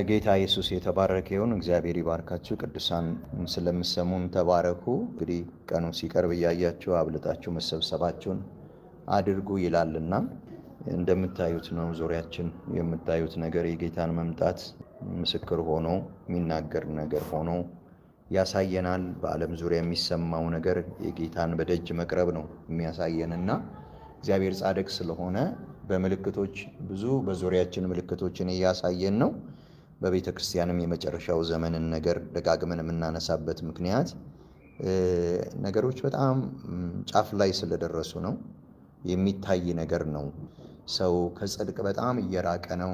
ጌታ ኢየሱስ የተባረከ ይሁን። እግዚአብሔር ይባርካችሁ። ቅዱሳን ስለምሰሙን ተባረኩ። እንግዲህ ቀኑ ሲቀርብ እያያችሁ አብልጣችሁ መሰብሰባችሁን አድርጉ ይላልና እንደምታዩት ነው። ዙሪያችን የምታዩት ነገር የጌታን መምጣት ምስክር ሆኖ የሚናገር ነገር ሆኖ ያሳየናል። በዓለም ዙሪያ የሚሰማው ነገር የጌታን በደጅ መቅረብ ነው የሚያሳየንና እግዚአብሔር ጻድቅ ስለሆነ በምልክቶች ብዙ በዙሪያችን ምልክቶችን እያሳየን ነው። በቤተ ክርስቲያንም የመጨረሻው ዘመንን ነገር ደጋግመን የምናነሳበት ምክንያት ነገሮች በጣም ጫፍ ላይ ስለደረሱ ነው። የሚታይ ነገር ነው። ሰው ከጽድቅ በጣም እየራቀ ነው።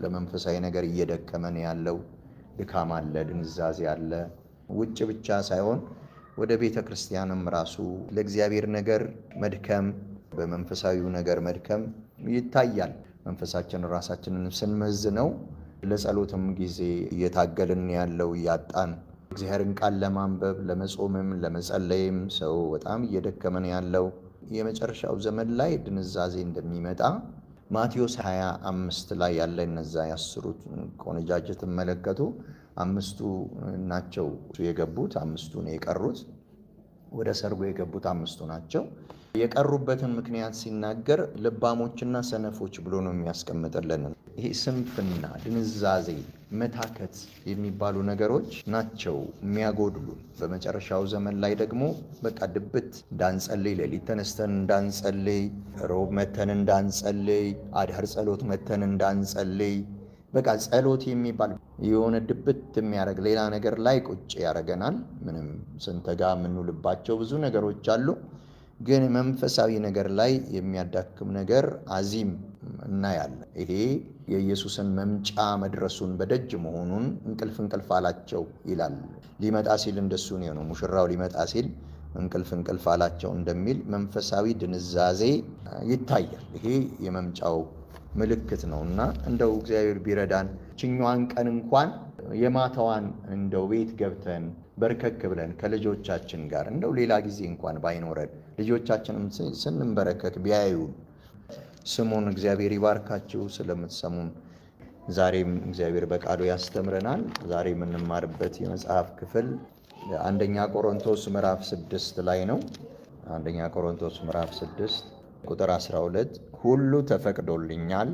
ለመንፈሳዊ ነገር እየደከመ ነው ያለው። ድካም አለ፣ ድንዛዜ አለ። ውጭ ብቻ ሳይሆን ወደ ቤተ ክርስቲያንም ራሱ ለእግዚአብሔር ነገር መድከም፣ በመንፈሳዊው ነገር መድከም ይታያል። መንፈሳችን ራሳችንን ስንመዝነው ለጸሎትም ጊዜ እየታገልን ያለው እያጣን፣ እግዚአብሔርን ቃል ለማንበብ ለመጾምም ለመጸለይም ሰው በጣም እየደከመን ያለው የመጨረሻው ዘመን ላይ ድንዛዜ እንደሚመጣ ማቴዎስ 25 ላይ ያለ እነዛ ያስሩት ቆነጃጅት መለከቱ 5ቱ ናቸው የገቡት፣ 5ቱ ነው የቀሩት። ወደ ሰርጉ የገቡት 5ቱ ናቸው። የቀሩበትን ምክንያት ሲናገር ልባሞችና ሰነፎች ብሎ ነው የሚያስቀምጥልን። ይሄ ስንፍና፣ ድንዛዜ፣ መታከት የሚባሉ ነገሮች ናቸው የሚያጎድሉ። በመጨረሻው ዘመን ላይ ደግሞ በቃ ድብት እንዳንጸልይ፣ ሌሊት ተነስተን እንዳንጸልይ፣ ሮብ መተን እንዳንጸልይ፣ አዳር ጸሎት መተን እንዳንጸልይ፣ በቃ ጸሎት የሚባል የሆነ ድብት የሚያደርግ ሌላ ነገር ላይ ቁጭ ያደርገናል። ምንም ስንተጋ የምንውልባቸው ብዙ ነገሮች አሉ። ግን መንፈሳዊ ነገር ላይ የሚያዳክም ነገር አዚም እናያለን። ይሄ የኢየሱስን መምጫ መድረሱን በደጅ መሆኑን እንቅልፍ አላቸው ይላል። ሊመጣ ሲል እንደሱ ነው። ሙሽራው ሊመጣ ሲል እንቅልፍ አላቸው እንደሚል መንፈሳዊ ድንዛዜ ይታያል። ይሄ የመምጫው ምልክት ነውና እንደው እግዚአብሔር ቢረዳን ችኛዋን ቀን እንኳን የማታዋን እንደው ቤት ገብተን በርከክ ብለን ከልጆቻችን ጋር እንደው ሌላ ጊዜ እንኳን ባይኖረን ልጆቻችንም ስንበረከክ ቢያዩ ስሙን እግዚአብሔር ይባርካችሁ። ስለምትሰሙን ዛሬም እግዚአብሔር በቃሉ ያስተምረናል። ዛሬ የምንማርበት የመጽሐፍ ክፍል አንደኛ ቆሮንቶስ ምዕራፍ 6 ላይ ነው። አንደኛ ቆሮንቶስ ምዕራፍ 6 ቁጥር 12 ሁሉ ተፈቅዶልኛል፣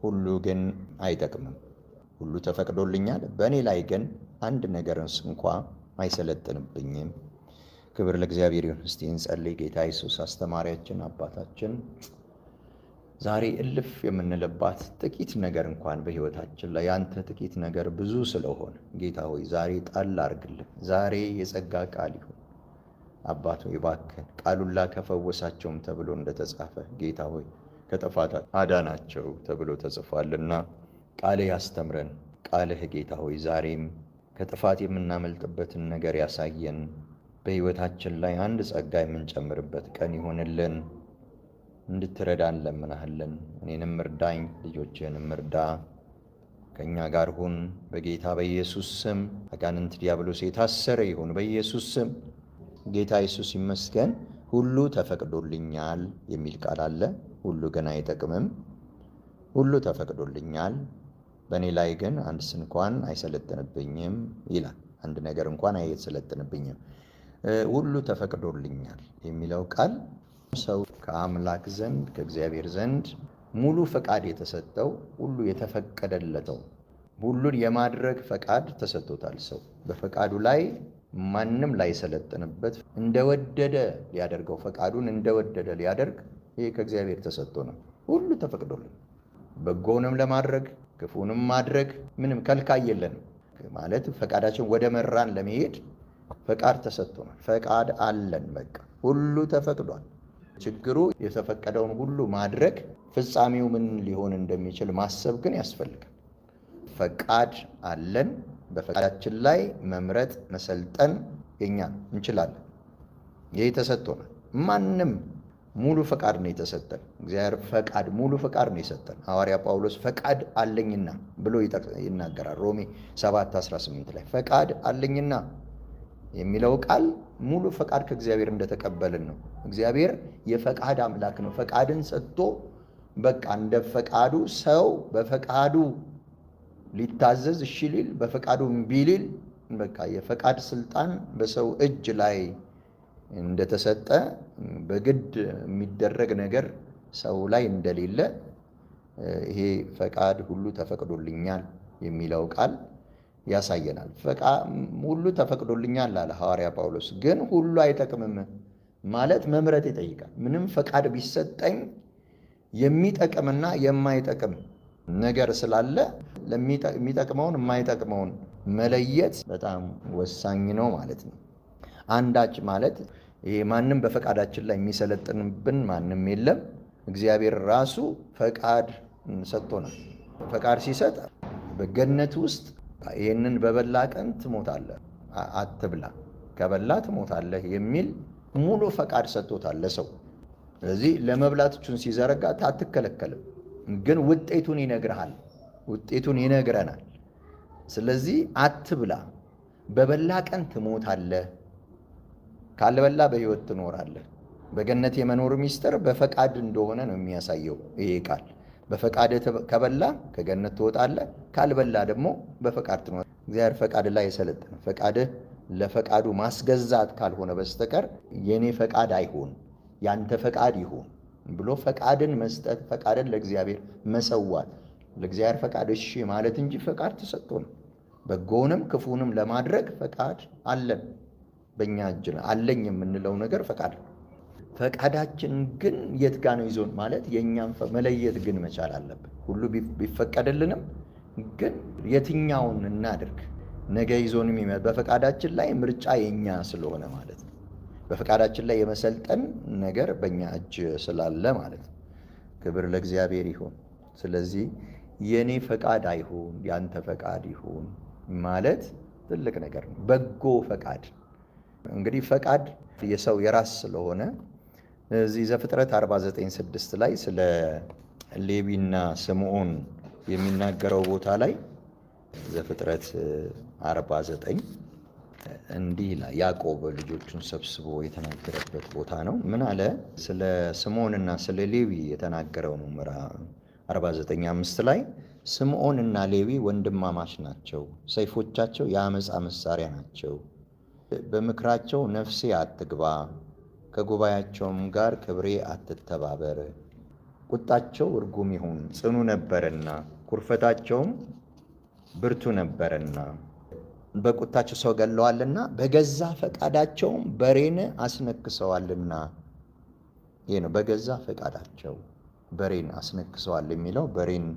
ሁሉ ግን አይጠቅምም። ሁሉ ተፈቅዶልኛል፣ በእኔ ላይ ግን አንድ ነገርስ እንኳ አይሰለጥንብኝም። ክብር ለእግዚአብሔር ይሁን። እስቲ እንጸልይ። ጌታ ኢየሱስ አስተማሪያችን፣ አባታችን ዛሬ እልፍ የምንልባት ጥቂት ነገር እንኳን በሕይወታችን ላይ ያንተ ጥቂት ነገር ብዙ ስለሆነ ጌታ ሆይ ዛሬ ጣል አድርግልን። ዛሬ የጸጋ ቃል ይሁን አባት ሆይ እባክህ። ቃሉን ላከፈወሳቸውም ተብሎ እንደተጻፈ ጌታ ሆይ ከጥፋት አዳናቸው ተብሎ ተጽፏልና ቃልህ ያስተምረን። ቃልህ ጌታ ሆይ ዛሬም ከጥፋት የምናመልጥበትን ነገር ያሳየን። በሕይወታችን ላይ አንድ ጸጋ የምንጨምርበት ቀን ይሆንልን። እንድትረዳን ለምናህልን። እኔንም እርዳኝ፣ ልጆችህንም እርዳ። ከእኛ ጋር ሁን። በጌታ በኢየሱስ ስም አጋንንት ዲያብሎስ የታሰረ ይሁን በኢየሱስ ስም። ጌታ ኢየሱስ ይመስገን። ሁሉ ተፈቅዶልኛል የሚል ቃል አለ። ሁሉ ግን አይጠቅምም። ሁሉ ተፈቅዶልኛል፣ በእኔ ላይ ግን አንድስ እንኳን አይሰለጥንብኝም ይላል። አንድ ነገር እንኳን አይሰለጥንብኝም። ሁሉ ተፈቅዶልኛል የሚለው ቃል ሰው ከአምላክ ዘንድ ከእግዚአብሔር ዘንድ ሙሉ ፈቃድ የተሰጠው ሁሉ የተፈቀደለተው ሁሉን የማድረግ ፈቃድ ተሰጥቶታል። ሰው በፈቃዱ ላይ ማንም ላይሰለጥንበት እንደወደደ ሊያደርገው ፈቃዱን እንደወደደ ሊያደርግ ይሄ ከእግዚአብሔር ተሰጥቶ ነው። ሁሉ ተፈቅዶልን በጎንም ለማድረግ ክፉንም ማድረግ ምንም ከልካይ የለንም። ማለት ፈቃዳችን ወደ መራን ለመሄድ ፈቃድ ተሰጥቶናል። ፈቃድ አለን። በቃ ሁሉ ተፈቅዷል። ችግሩ የተፈቀደውን ሁሉ ማድረግ ፍጻሜው ምን ሊሆን እንደሚችል ማሰብ ግን ያስፈልጋል። ፈቃድ አለን። በፈቃዳችን ላይ መምረጥ መሰልጠን የኛ እንችላለን። ይህ ተሰጥቶናል። ማንም ሙሉ ፈቃድ ነው የተሰጠን። እግዚአብሔር ፈቃድ ሙሉ ፈቃድ ነው የሰጠን። ሐዋርያ ጳውሎስ ፈቃድ አለኝና ብሎ ይናገራል። ሮሜ 7:18 ላይ ፈቃድ አለኝና የሚለው ቃል ሙሉ ፈቃድ ከእግዚአብሔር እንደተቀበልን ነው። እግዚአብሔር የፈቃድ አምላክ ነው። ፈቃድን ሰጥቶ በቃ እንደ ፈቃዱ ሰው በፈቃዱ ሊታዘዝ እሺ ሊል በፈቃዱ እምቢ ሊል በቃ የፈቃድ ስልጣን በሰው እጅ ላይ እንደተሰጠ በግድ የሚደረግ ነገር ሰው ላይ እንደሌለ ይሄ ፈቃድ ሁሉ ተፈቅዶልኛል የሚለው ቃል ያሳየናል። ሁሉ ተፈቅዶልኛል አለ ሐዋርያ ጳውሎስ። ግን ሁሉ አይጠቅምም ማለት መምረጥ ይጠይቃል። ምንም ፈቃድ ቢሰጠኝ የሚጠቅምና የማይጠቅም ነገር ስላለ የሚጠቅመውን የማይጠቅመውን መለየት በጣም ወሳኝ ነው ማለት ነው። አንዳች ማለት ይሄ ማንም በፈቃዳችን ላይ የሚሰለጥንብን ማንም የለም። እግዚአብሔር ራሱ ፈቃድ ሰጥቶናል። ፈቃድ ሲሰጥ በገነት ውስጥ ይህንን በበላ ቀን ትሞታለህ፣ አትብላ፣ ከበላ ትሞታለህ የሚል ሙሉ ፈቃድ ሰጥቶታል ለሰው። ስለዚህ ለመብላቶቹን ሲዘረጋ አትከለከልም፣ ግን ውጤቱን ይነግርሃል፣ ውጤቱን ይነግረናል። ስለዚህ አትብላ፣ በበላ ቀን ትሞታለህ፣ ካልበላ በሕይወት ትኖራለህ። በገነት የመኖር ሚስጥር በፈቃድ እንደሆነ ነው የሚያሳየው ይሄ ቃል። በፈቃድ ከበላ ከገነት ትወጣለህ፣ ካልበላ ደግሞ በፈቃድ ትኖራለህ። እግዚአብሔር ፈቃድ ላይ የሰለጠነ ፈቃድህ ለፈቃዱ ማስገዛት ካልሆነ በስተቀር የኔ ፈቃድ አይሁን ያንተ ፈቃድ ይሁን ብሎ ፈቃድን መስጠት፣ ፈቃድን ለእግዚአብሔር መሰዋት፣ ለእግዚአብሔር ፈቃድ እሺ ማለት እንጂ ፈቃድ ተሰጥቶ ነው። በጎውንም ክፉንም ለማድረግ ፈቃድ አለን፣ በእኛ እጅ አለኝ የምንለው ነገር ፈቃድ ነው። ፈቃዳችን ግን የት ጋ ነው ይዞን ማለት የእኛም መለየት ግን መቻል አለብን። ሁሉ ቢፈቀድልንም ግን የትኛውን እናድርግ ነገ ይዞንም በፈቃዳችን ላይ ምርጫ የኛ ስለሆነ ማለት ነው። በፈቃዳችን ላይ የመሰልጠን ነገር በእኛ እጅ ስላለ ማለት ነው። ክብር ለእግዚአብሔር ይሁን። ስለዚህ የኔ ፈቃድ አይሁን ያንተ ፈቃድ ይሁን ማለት ትልቅ ነገር ነው። በጎ ፈቃድ እንግዲህ ፈቃድ የሰው የራስ ስለሆነ እዚህ ዘፍጥረት 49:6 ላይ ስለ ሌዊና ስምዖን የሚናገረው ቦታ ላይ ዘፍጥረት 49 እንዲህ ይላል። ያዕቆብ ልጆቹን ሰብስቦ የተናገረበት ቦታ ነው። ምን አለ? ስለ ስምዖንና ስለ ሌዊ የተናገረው ነው። ምዕራፍ 49:5 ላይ ስምዖንና ሌዊ ወንድማማች ናቸው፣ ሰይፎቻቸው የአመፃ መሳሪያ ናቸው። በምክራቸው ነፍሴ አትግባ፣ ከጉባኤያቸውም ጋር ክብሬ አትተባበር። ቁጣቸው እርጉም ይሁን ጽኑ ነበረና፣ ኩርፈታቸውም ብርቱ ነበረና፣ በቁጣቸው ሰው ገለዋልና፣ በገዛ ፈቃዳቸውም በሬን አስነክሰዋልና። ይሄ ነው በገዛ ፈቃዳቸው በሬን አስነክሰዋል የሚለው። በሬን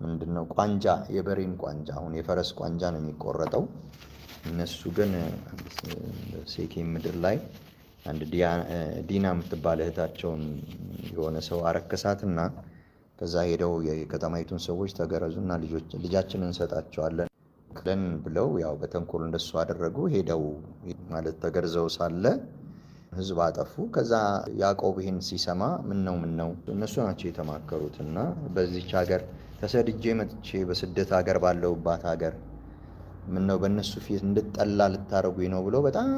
ምንድነው? ቋንጃ፣ የበሬን ቋንጃ። አሁን የፈረስ ቋንጃ ነው የሚቆረጠው። እነሱ ግን ሴኬም ምድር ላይ አንድ ዲና የምትባል እህታቸውን የሆነ ሰው አረከሳትና ከዛ ሄደው የከተማይቱን ሰዎች ተገረዙና ልጃችንን እንሰጣቸዋለን ብለው ያው በተንኮል እንደሱ አደረጉ። ሄደው ማለት ተገርዘው ሳለ ሕዝብ አጠፉ። ከዛ ያዕቆብ ይህን ሲሰማ ምን ነው እነሱ ናቸው የተማከሩትና በዚች ሀገር ተሰድጄ መጥቼ በስደት ሀገር ባለሁባት ሀገር ምን ነው በእነሱ ፊት እንድጠላ ልታረጉኝ ነው ብሎ በጣም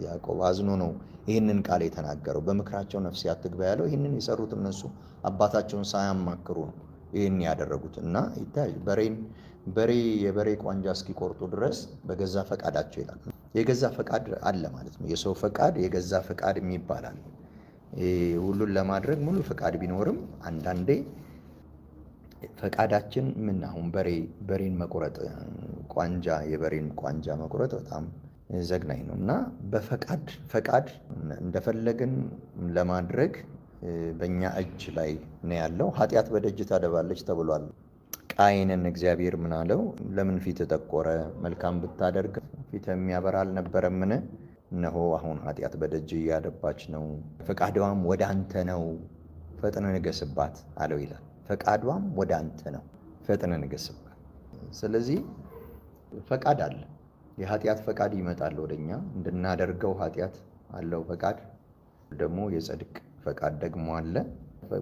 ያዕቆብ አዝኖ ነው ይህንን ቃል የተናገረው። በምክራቸው ነፍሴ አትግባ ያለው ይህንን የሰሩት እነሱ አባታቸውን ሳያማክሩ ነው ይህን ያደረጉት። እና ይታይ የበሬ ቋንጃ እስኪቆርጡ ድረስ በገዛ ፈቃዳቸው ይላል። የገዛ ፈቃድ አለ ማለት ነው። የሰው ፈቃድ የገዛ ፈቃድ የሚባላል። ሁሉን ለማድረግ ሙሉ ፈቃድ ቢኖርም አንዳንዴ ፈቃዳችን አሁን በሬን መቁረጥ የበሬን ቋንጃ መቁረጥ በጣም ዘግናኝ ነው እና ፈቃድ እንደፈለግን ለማድረግ በእኛ እጅ ላይ ነው ያለው። ኃጢአት በደጅ ታደባለች ተብሏል። ቃየንን እግዚአብሔር ምን አለው? ለምን ፊት ጠቆረ? መልካም ብታደርግ ፊት የሚያበራ አልነበረምን? እነሆ አሁን ኃጢአት በደጅ እያደባች ነው፣ ፈቃዷም ወደ አንተ ነው፣ ፈጥነ ንገስባት አለው ይላል። ፈቃዷም ወደ አንተ ነው፣ ፈጥነ ንገስባት። ስለዚህ ፈቃድ አለ። የኃጢአት ፈቃድ ይመጣል ወደኛ እንድናደርገው ኃጢአት አለው ፈቃድ። ደግሞ የጽድቅ ፈቃድ ደግሞ አለ።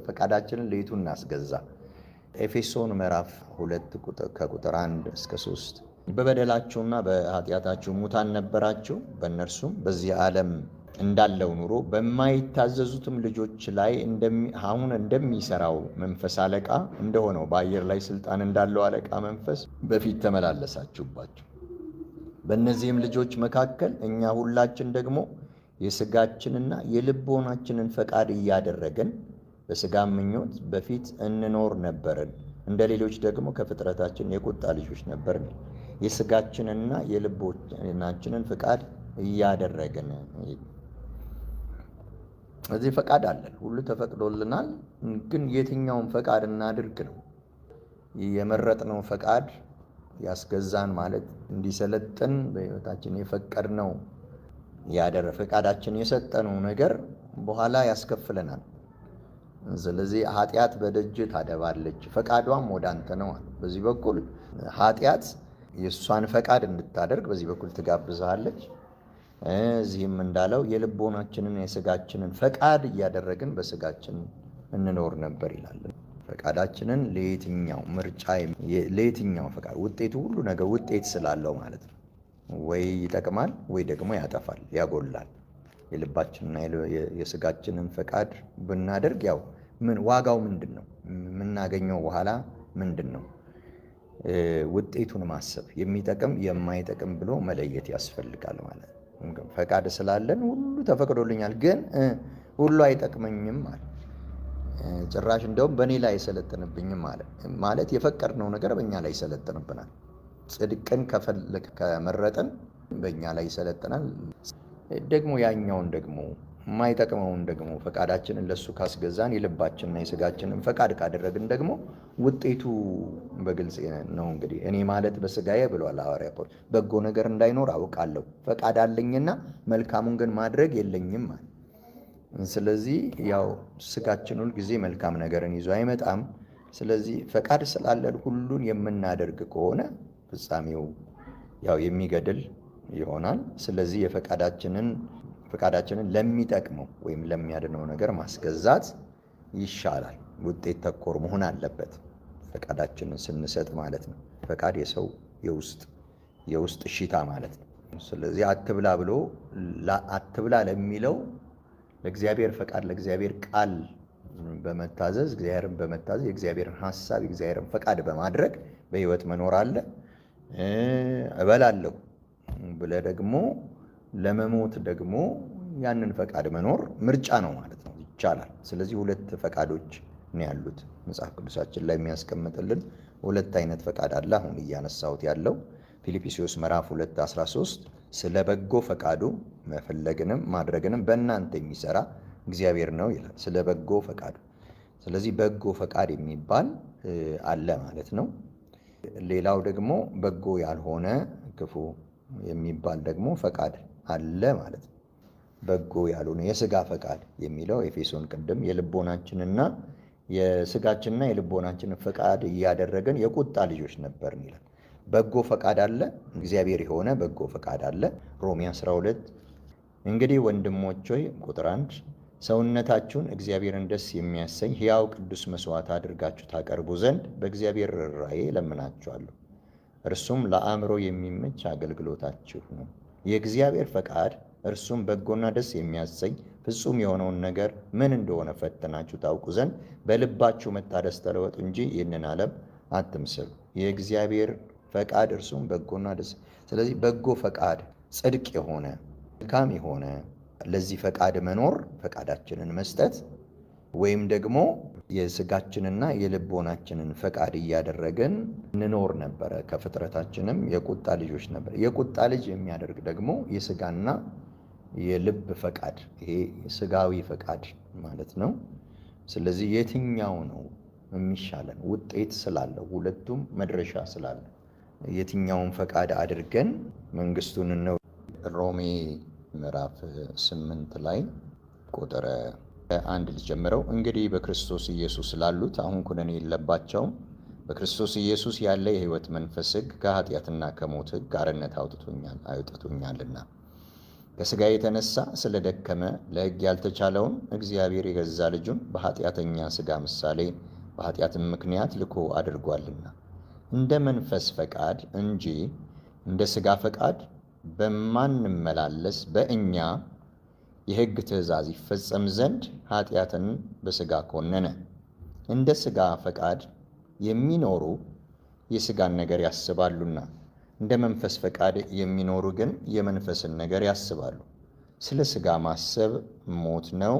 ፈቃዳችንን ለይቱ እናስገዛ። ኤፌሶን ምዕራፍ 2 ከቁጥር 1 እስከ 3 በበደላችሁና በኃጢአታችሁ ሙታን ነበራችሁ፣ በእነርሱም በዚህ ዓለም እንዳለው ኑሮ በማይታዘዙትም ልጆች ላይ አሁን እንደሚሰራው መንፈስ አለቃ እንደሆነው በአየር ላይ ስልጣን እንዳለው አለቃ መንፈስ በፊት ተመላለሳችሁባቸው። በእነዚህም ልጆች መካከል እኛ ሁላችን ደግሞ የሥጋችንና የልቦናችንን ፈቃድ እያደረግን በሥጋም ምኞት በፊት እንኖር ነበርን። እንደ ሌሎች ደግሞ ከፍጥረታችን የቁጣ ልጆች ነበርን። የሥጋችንና የልቦናችንን ፈቃድ እያደረግን። እዚህ ፈቃድ አለን፣ ሁሉ ተፈቅዶልናል። ግን የትኛውን ፈቃድ እናድርግ ነው? የመረጥነው ፈቃድ ያስገዛን ማለት እንዲሰለጥን በሕይወታችን የፈቀድነው ፈቃዳችን የሰጠነው ነገር በኋላ ያስከፍለናል። ስለዚህ ኃጢአት በደጅ ታደባለች፣ ፈቃዷም ወደ አንተ ነው። በዚህ በኩል ኃጢአት የእሷን ፈቃድ እንድታደርግ በዚህ በኩል ትጋብዛለች። እዚህም እንዳለው የልቦናችንን የሥጋችንን ፈቃድ እያደረግን በሥጋችን እንኖር ነበር ይላል። ፈቃዳችንን ለየትኛው ምርጫ ለየትኛው ፈቃድ ውጤቱ ሁሉ ነገር ውጤት ስላለው ማለት ነው። ወይ ይጠቅማል ወይ ደግሞ ያጠፋል፣ ያጎላል። የልባችንና የሥጋችንን ፈቃድ ብናደርግ ያው ዋጋው ምንድን ነው? የምናገኘው በኋላ ምንድን ነው? ውጤቱን ማሰብ የሚጠቅም የማይጠቅም ብሎ መለየት ያስፈልጋል ማለት ነው። ፈቃድ ስላለን ሁሉ ተፈቅዶልኛል፣ ግን ሁሉ አይጠቅመኝም ማለት ጭራሽ እንደውም በእኔ ላይ አይሰለጥንብኝም ማለት የፈቀድነው ነገር በእኛ ላይ ይሰለጥንብናል። ጽድቅን ከመረጥን በእኛ ላይ ይሰለጥናል። ደግሞ ያኛውን ደግሞ የማይጠቅመውን ደግሞ ፈቃዳችንን ለሱ ካስገዛን የልባችንና የሥጋችንን ፈቃድ ካደረግን ደግሞ ውጤቱ በግልጽ ነው። እንግዲህ እኔ ማለት በሥጋዬ ብሏል ሐዋርያ ጳውሎስ፣ በጎ ነገር እንዳይኖር አውቃለሁ፣ ፈቃድ አለኝና መልካሙን ግን ማድረግ የለኝም ማለት። ስለዚህ ያው ሥጋችን ሁል ጊዜ መልካም ነገርን ይዞ አይመጣም። ስለዚህ ፈቃድ ስላለን ሁሉን የምናደርግ ከሆነ ፍጻሜው ያው የሚገድል ይሆናል። ስለዚህ ፈቃዳችንን ለሚጠቅመው ወይም ለሚያድነው ነገር ማስገዛት ይሻላል። ውጤት ተኮር መሆን አለበት ፈቃዳችንን ስንሰጥ ማለት ነው። ፈቃድ የሰው የውስጥ እሺታ ማለት ነው። ስለዚህ አትብላ ለሚለው ለእግዚአብሔር ፈቃድ ለእግዚአብሔር ቃል በመታዘዝ እግዚአብሔርን በመታዘዝ የእግዚአብሔርን ሐሳብ የእግዚአብሔርን ፈቃድ በማድረግ በሕይወት መኖር አለ። እበላለሁ ብለህ ደግሞ ለመሞት ደግሞ ያንን ፈቃድ መኖር ምርጫ ነው ማለት ነው፣ ይቻላል። ስለዚህ ሁለት ፈቃዶች ነው ያሉት። መጽሐፍ ቅዱሳችን ላይ የሚያስቀምጥልን ሁለት አይነት ፈቃድ አለ። አሁን እያነሳሁት ያለው ፊልጵስዩስ ምዕራፍ 2:13 ስለ በጎ ፈቃዱ መፈለግንም ማድረግንም በእናንተ የሚሰራ እግዚአብሔር ነው ይላል። ስለ በጎ ፈቃዱ። ስለዚህ በጎ ፈቃድ የሚባል አለ ማለት ነው። ሌላው ደግሞ በጎ ያልሆነ ክፉ የሚባል ደግሞ ፈቃድ አለ ማለት ነው። በጎ ያልሆነ የሥጋ ፈቃድ የሚለው ኤፌሶን ቅድም የልቦናችንና የሥጋችንና የልቦናችንን ፈቃድ እያደረገን የቁጣ ልጆች ነበርን ይላል። በጎ ፈቃድ አለ፣ እግዚአብሔር የሆነ በጎ ፈቃድ አለ። ሮሜ 12 እንግዲህ ወንድሞች ሆይ ቁጥር 1 ሰውነታችሁን እግዚአብሔርን ደስ የሚያሰኝ ሕያው ቅዱስ መሥዋዕት አድርጋችሁ ታቀርቡ ዘንድ በእግዚአብሔር ርኅራኄ እለምናችኋለሁ። እርሱም ለአእምሮ የሚመች አገልግሎታችሁ ነው። የእግዚአብሔር ፈቃድ እርሱም በጎና ደስ የሚያሰኝ ፍጹም የሆነውን ነገር ምን እንደሆነ ፈትናችሁ ታውቁ ዘንድ በልባችሁ መታደስ ተለወጡ እንጂ ይህንን ዓለም አትምሰሉ። የእግዚአብሔር ፈቃድ እርሱም በጎና ደስ። ስለዚህ በጎ ፈቃድ ጽድቅ የሆነ መልካም የሆነ ለዚህ ፈቃድ መኖር ፈቃዳችንን መስጠት ወይም ደግሞ የሥጋችንና የልቦናችንን ፈቃድ እያደረግን እንኖር ነበረ። ከፍጥረታችንም የቁጣ ልጆች ነበር። የቁጣ ልጅ የሚያደርግ ደግሞ የሥጋና የልብ ፈቃድ፣ ይሄ ሥጋዊ ፈቃድ ማለት ነው። ስለዚህ የትኛው ነው የሚሻለን? ውጤት ስላለው ሁለቱም መድረሻ ስላለው የትኛውን ፈቃድ አድርገን መንግሥቱን ነው። ሮሜ ምዕራፍ 8 ላይ ቁጥር 1 ልጀምረው። እንግዲህ በክርስቶስ ኢየሱስ ላሉት አሁን ኩነኔ የለባቸውም። በክርስቶስ ኢየሱስ ያለ የሕይወት መንፈስ ሕግ ከኃጢአትና ከሞት ሕግ አርነት አውጥቶኛልና ከሥጋ የተነሳ ስለደከመ ለሕግ ያልተቻለውን እግዚአብሔር የገዛ ልጁን በኃጢአተኛ ሥጋ ምሳሌ በኃጢአትም ምክንያት ልኮ አድርጓልና እንደ መንፈስ ፈቃድ እንጂ እንደ ሥጋ ፈቃድ በማንመላለስ በእኛ የሕግ ትእዛዝ ይፈጸም ዘንድ ኃጢአትን በሥጋ ኮነነ። እንደ ሥጋ ፈቃድ የሚኖሩ የሥጋን ነገር ያስባሉና፣ እንደ መንፈስ ፈቃድ የሚኖሩ ግን የመንፈስን ነገር ያስባሉ። ስለ ሥጋ ማሰብ ሞት ነው፣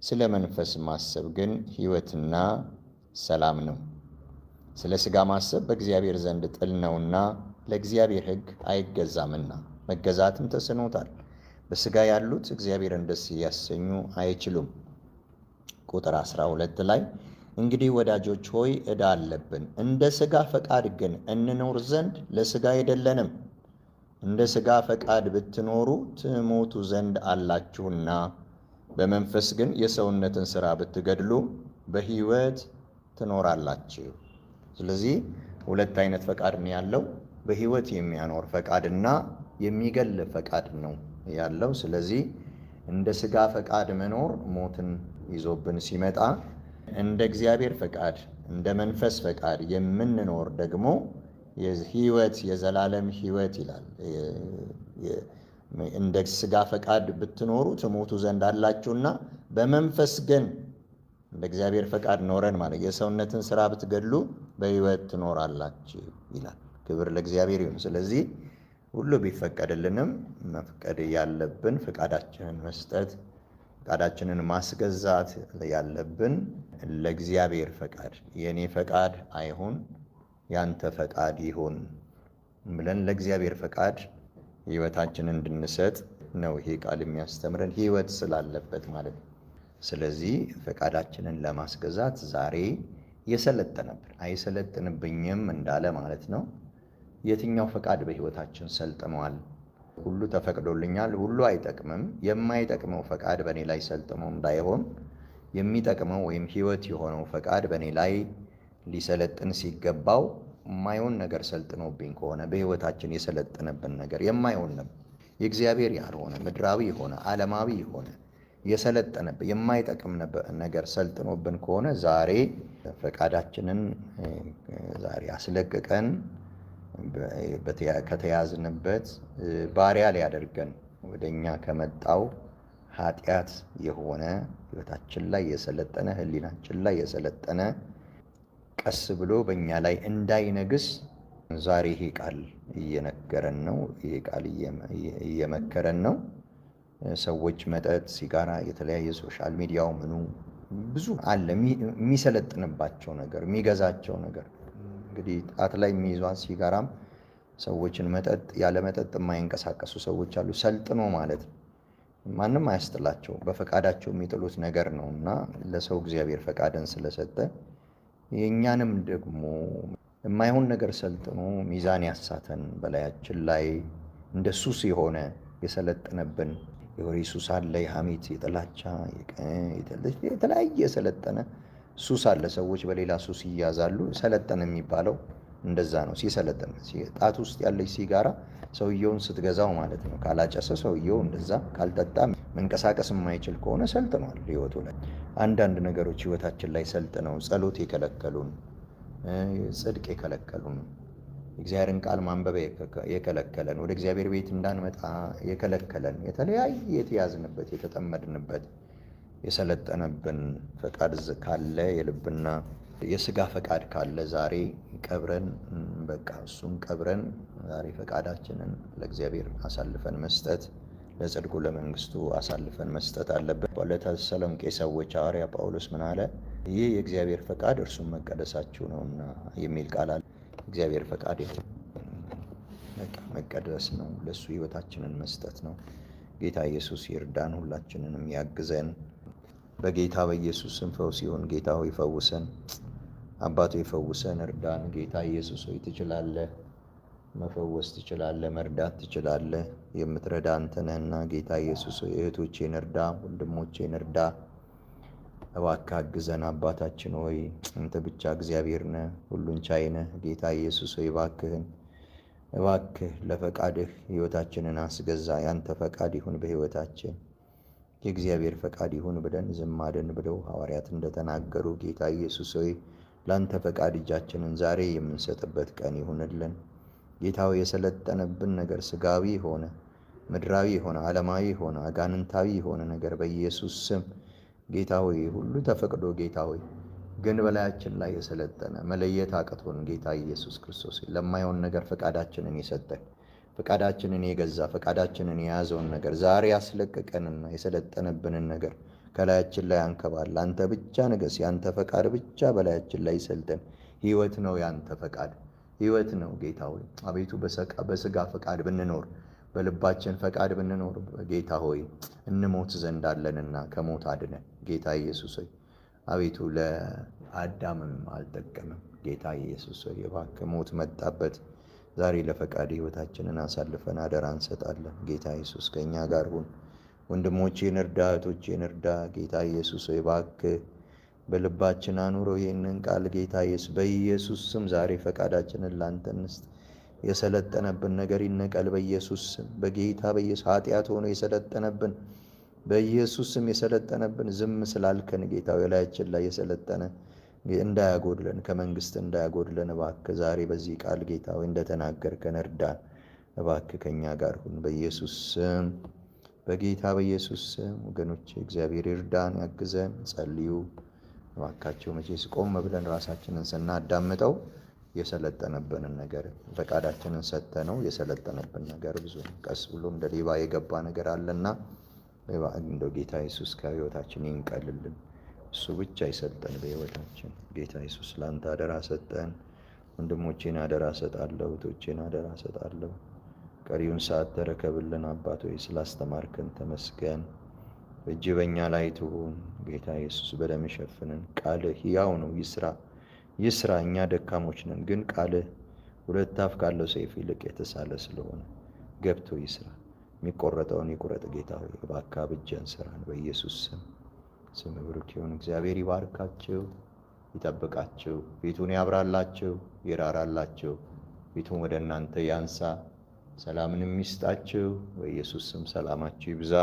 ስለ መንፈስ ማሰብ ግን ሕይወትና ሰላም ነው። ስለ ሥጋ ማሰብ በእግዚአብሔር ዘንድ ጥል ነውና ለእግዚአብሔር ሕግ አይገዛምና መገዛትም ተስኖታል። በሥጋ ያሉት እግዚአብሔርን ደስ ያሰኙ አይችሉም። ቁጥር 12 ላይ እንግዲህ ወዳጆች ሆይ ዕዳ አለብን፣ እንደ ሥጋ ፈቃድ ግን እንኖር ዘንድ ለሥጋ አይደለንም። እንደ ሥጋ ፈቃድ ብትኖሩ ትሞቱ ዘንድ አላችሁና፣ በመንፈስ ግን የሰውነትን ሥራ ብትገድሉ በሕይወት ትኖራላችሁ። ስለዚህ ሁለት አይነት ፈቃድ ነው ያለው። በሕይወት የሚያኖር ፈቃድና የሚገል ፈቃድ ነው ያለው። ስለዚህ እንደ ሥጋ ፈቃድ መኖር ሞትን ይዞብን ሲመጣ፣ እንደ እግዚአብሔር ፈቃድ እንደ መንፈስ ፈቃድ የምንኖር ደግሞ የሕይወት የዘላለም ሕይወት ይላል። እንደ ሥጋ ፈቃድ ብትኖሩ ትሞቱ ዘንድ አላችሁና በመንፈስ ግን እንደ እግዚአብሔር ፈቃድ ኖረን ማለት የሰውነትን ሥራ ብትገድሉ በሕይወት ትኖራላችሁ ይላል። ክብር ለእግዚአብሔር ይሁን። ስለዚህ ሁሉ ቢፈቀድልንም መፍቀድ ያለብን ፈቃዳችንን መስጠት፣ ፈቃዳችንን ማስገዛት ያለብን ለእግዚአብሔር ፈቃድ፣ የእኔ ፈቃድ አይሁን ያንተ ፈቃድ ይሁን ብለን ለእግዚአብሔር ፈቃድ ሕይወታችንን እንድንሰጥ ነው ይሄ ቃል የሚያስተምረን፣ ሕይወት ስላለበት ማለት ነው። ስለዚህ ፈቃዳችንን ለማስገዛት ዛሬ የሰለጠነብን አይሰለጥንብኝም እንዳለ ማለት ነው። የትኛው ፈቃድ በሕይወታችን ሰልጥኗል? ሁሉ ተፈቅዶልኛል፣ ሁሉ አይጠቅምም። የማይጠቅመው ፈቃድ በእኔ ላይ ሰልጥኖ እንዳይሆን የሚጠቅመው ወይም ሕይወት የሆነው ፈቃድ በእኔ ላይ ሊሰለጥን ሲገባው የማይሆን ነገር ሰልጥኖብኝ ከሆነ በሕይወታችን የሰለጠነብን ነገር የማይሆን ነው፣ የእግዚአብሔር ያልሆነ ምድራዊ የሆነ ዓለማዊ የሆነ የሰለጠነብን የማይጠቅም ነገር ሰልጥኖብን ከሆነ ዛሬ ፈቃዳችንን ዛሬ አስለቅቀን ከተያዝንበት ባሪያ ሊያደርገን ወደኛ ከመጣው ኃጢአት የሆነ ሕይወታችን ላይ የሰለጠነ ሕሊናችን ላይ የሰለጠነ ቀስ ብሎ በእኛ ላይ እንዳይነግስ ዛሬ ይሄ ቃል እየነገረን ነው። ይሄ ቃል እየመከረን ነው። ሰዎች መጠጥ፣ ሲጋራ፣ የተለያየ ሶሻል ሚዲያው ምኑ ብዙ አለ የሚሰለጥንባቸው ነገር የሚገዛቸው ነገር። እንግዲህ ጣት ላይ የሚይዟት ሲጋራም ሰዎችን መጠጥ ያለ መጠጥ የማይንቀሳቀሱ ሰዎች አሉ። ሰልጥኖ ማለት ማንም አያስጥላቸው በፈቃዳቸው የሚጥሉት ነገር ነው እና ለሰው እግዚአብሔር ፈቃድን ስለሰጠ የእኛንም ደግሞ የማይሆን ነገር ሰልጥኖ ሚዛን ያሳተን በላያችን ላይ እንደ ሱስ የሆነ የሰለጠነብን የወሬ ሱስ አለ፣ የሐሜት፣ የጥላቻ፣ የተለያየ የሰለጠነ ሱስ አለ። ሰዎች በሌላ ሱስ ይያዛሉ። ሰለጠነ የሚባለው እንደዛ ነው። ሲሰለጠን ጣት ውስጥ ያለች ሲጋራ ሰውየውን ስትገዛው ማለት ነው። ካላጨሰ ሰውየው እንደዛ፣ ካልጠጣ መንቀሳቀስ የማይችል ከሆነ ሰልጥኗል ሕይወቱ ላይ። አንዳንድ ነገሮች ሕይወታችን ላይ ሰልጥነው ጸሎት የከለከሉን፣ ጽድቅ የከለከሉን፣ እግዚአብሔርን ቃል ማንበብ የከለከለን፣ ወደ እግዚአብሔር ቤት እንዳንመጣ የከለከለን፣ የተለያየ የተያዝንበት የተጠመድንበት የሰለጠነብን ፈቃድ ካለ የልብና የሥጋ ፈቃድ ካለ ዛሬ ቀብረን በቃ እሱን ቀብረን ዛሬ ፈቃዳችንን ለእግዚአብሔር አሳልፈን መስጠት፣ ለጽድቁ ለመንግስቱ አሳልፈን መስጠት አለብን። ለተሰሎንቄ ሰዎች ሐዋርያ ጳውሎስ ምን አለ? ይህ የእግዚአብሔር ፈቃድ እርሱም መቀደሳችሁ ነውና የሚል ቃል አለ። እግዚአብሔር ፈቃድ መቀደስ ነው፣ ለእሱ ሕይወታችንን መስጠት ነው። ጌታ ኢየሱስ ይርዳን፣ ሁላችንንም ያግዘን። በጌታ በኢየሱስም ፈውስ ይሁን። ጌታ ሆይ ፈውሰን፣ አባቶ ይፈውሰን፣ እርዳን። ጌታ ኢየሱስ ሆይ ትችላለህ፣ መፈወስ ትችላለህ፣ መርዳት ትችላለህ። የምትረዳ አንተ ነህና ጌታ ኢየሱስ ሆይ እህቶቼን እርዳ፣ ወንድሞቼን እርዳ። እባክህ አግዘን። አባታችን ሆይ አንተ ብቻ እግዚአብሔር ነህ፣ ሁሉን ቻይ ነህ። ጌታ ኢየሱስ ሆይ እባክህ ለፈቃድህ ሕይወታችንን አስገዛ። ያንተ ፈቃድ ይሁን በሕይወታችን፣ የእግዚአብሔር ፈቃድ ይሁን ብለን ዝም አልን ብለው ሐዋርያት እንደተናገሩ ጌታ ኢየሱስ ሆይ ለአንተ ፈቃድ እጃችንን ዛሬ የምንሰጥበት ቀን ይሁንልን። ጌታ ሆይ የሰለጠነብን ነገር ሥጋዊ ሆነ ምድራዊ የሆነ ዓለማዊ የሆነ አጋንንታዊ የሆነ ነገር በኢየሱስ ስም ጌታ ሆይ ሁሉ ተፈቅዶ ጌታ ሆይ ግን በላያችን ላይ የሰለጠነ መለየት አቅቶን ጌታ ኢየሱስ ክርስቶስ ለማይሆን ነገር ፈቃዳችንን የሰጠን ፈቃዳችንን የገዛ ፈቃዳችንን የያዘውን ነገር ዛሬ ያስለቀቀንና የሰለጠነብንን ነገር ከላያችን ላይ አንከባል። አንተ ብቻ ንገስ። ያንተ ፈቃድ ብቻ በላያችን ላይ ይሰልጠን። ሕይወት ነው ያንተ ፈቃድ፣ ሕይወት ነው ጌታ ሆይ አቤቱ በስጋ ፈቃድ ብንኖር በልባችን ፈቃድ ብንኖር ጌታ ሆይ እንሞት ዘንድ አለንና ከሞት አድነን ጌታ ኢየሱስ ሆይ አቤቱ ለአዳምም አልጠቀምም ጌታ ኢየሱስ ሆይ እባክህ ሞት መጣበት። ዛሬ ለፈቃድ ሕይወታችንን አሳልፈን አደራ እንሰጣለን። ጌታ ኢየሱስ ከእኛ ጋር ሁን። ወንድሞቼን እርዳ፣ እህቶቼን እርዳ። ጌታ ኢየሱስ ሆይ እባክህ በልባችን አኑረው ይህንን ቃል ጌታ ኢየሱስ በኢየሱስ ስም ዛሬ ፈቃዳችንን ላንተ እንስጥ። የሰለጠነብን ነገር ይነቀል በኢየሱስ ስም። በጌታ በኢየሱስ ኃጢአት ሆኖ የሰለጠነብን በኢየሱስ ስም የሰለጠነብን ዝም ስላልከን ጌታ የላያችን ላይ የሰለጠነ እንዳያጎድለን ከመንግስት እንዳያጎድለን እባክህ ዛሬ በዚህ ቃል ጌታ ሆይ እንደተናገርከን እርዳን። እባክህ ከኛ ጋር ሁን በኢየሱስ ስም፣ በጌታ በኢየሱስ ስም። ወገኖች እግዚአብሔር ይርዳን፣ ያግዘን። ጸልዩ እባካቸው። መቼስ ቆም ብለን ራሳችንን ስናዳምጠው የሰለጠነብንን ነገር ፈቃዳችንን ሰጥተነው የሰለጠነብን ነገር ብዙ ቀስ ብሎ እንደ ሌባ የገባ ነገር አለና እንደው ጌታ ኢየሱስ ከሕይወታችን ይንቀልልን። እሱ ብቻ ይሰጠን በሕይወታችን። ጌታ ኢየሱስ ለአንተ አደራ ሰጠን። ወንድሞቼን አደራ ሰጣለሁ፣ እህቶቼን አደራ ሰጣለሁ። ቀሪውን ሰዓት ተረከብልን አባት ሆይ ስላስተማርከን ተመስገን። እጅ በእኛ ላይ ትሁን ጌታ ኢየሱስ፣ በደም ሸፍንን። ቃልህ ሕያው ነው፣ ይስራ። እኛ ደካሞች ነን፣ ግን ቃልህ ሁለት አፍ ካለው ሰይፍ ይልቅ የተሳለ ስለሆነ ገብቶ ይስራ። የሚቆረጠውን ይቁረጥ ጌታ ሆይ እባክህ አብጀን ስራን በኢየሱስ ስም። ስም ብሩክ ይሁን። እግዚአብሔር ይባርካችሁ፣ ይጠብቃችሁ፣ ፊቱን ያብራላችሁ፣ ይራራላችሁ፣ ፊቱን ወደ እናንተ ያንሳ፣ ሰላምንም ይስጣችሁ። በኢየሱስ ስም ሰላማችሁ ይብዛ።